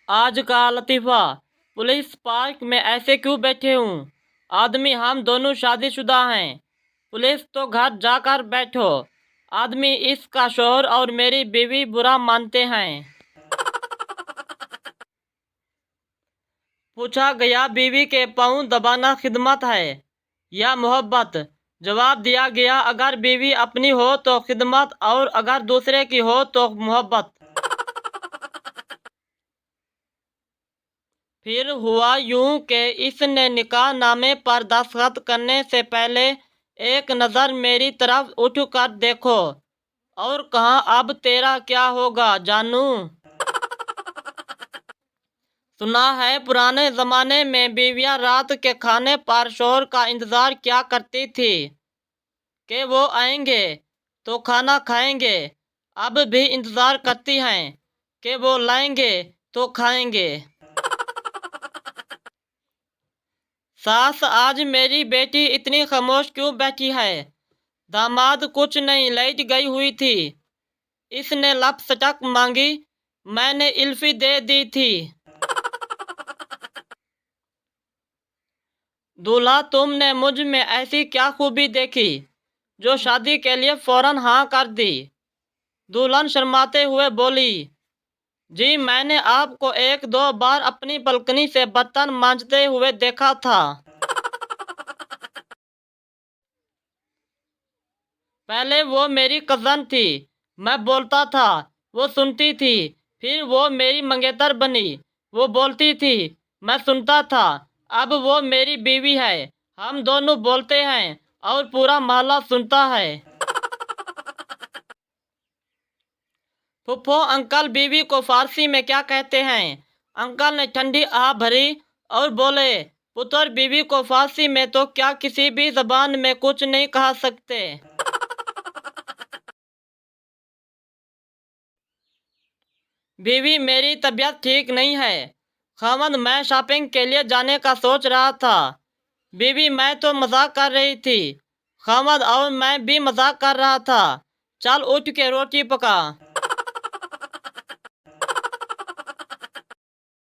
आज का लतीफ़ा। Police park में ऐसे क्यों बैठे हूँ? आदमी, हम दोनों शादीशुदा हैं। पुलिस, तो घर जाकर बैठो। आदमी, इसका शौहर और मेरी बीवी बुरा मानते हैं। पूछा गया, बीवी के पाँव दबाना खिदमत है या मोहब्बत? जवाब दिया गया, अगर बीवी अपनी हो तो खिदमत और अगर दूसरे की हो तो मोहब्बत। फिर हुआ यूं कि इसने निकाह नामे पर दस्तखत करने से पहले एक नज़र मेरी तरफ उठ कर देखो और कहा, अब तेरा क्या होगा जानू? सुना है पुराने ज़माने में बीवियां रात के खाने पर शौहर का इंतज़ार क्या करती थी कि वो आएंगे तो खाना खाएंगे। अब भी इंतज़ार करती हैं कि वो लाएंगे तो खाएंगे। सास, आज मेरी बेटी इतनी खामोश क्यों बैठी है? दामाद, कुछ नहीं, लाइट गई हुई थी, इसने लपसटक मांगी, मैंने इल्फी दे दी थी। दूल्हा, तुमने मुझ में ऐसी क्या खूबी देखी जो शादी के लिए फौरन हाँ कर दी? दुल्हन शर्माते हुए बोली, जी मैंने आपको एक दो बार अपनी बालकनी से बर्तन मांजते हुए देखा था। पहले वो मेरी कज़न थी, मैं बोलता था, वो सुनती थी। फिर वो मेरी मंगेतर बनी, वो बोलती थी, मैं सुनता था। अब वो मेरी बीवी है, हम दोनों बोलते हैं और पूरा मोहल्ला सुनता है। फुफ्फो, अंकल बीवी को फारसी में क्या कहते हैं? अंकल ने ठंडी आह भरी और बोले, पुत्र, बीवी को फारसी में तो क्या किसी भी जबान में कुछ नहीं कह सकते। बीवी, मेरी तबीयत ठीक नहीं है। खामद, मैं शॉपिंग के लिए जाने का सोच रहा था। बीवी, मैं तो मजाक कर रही थी। खामद, और मैं भी मजाक कर रहा था। चल उठ के रोटी पका।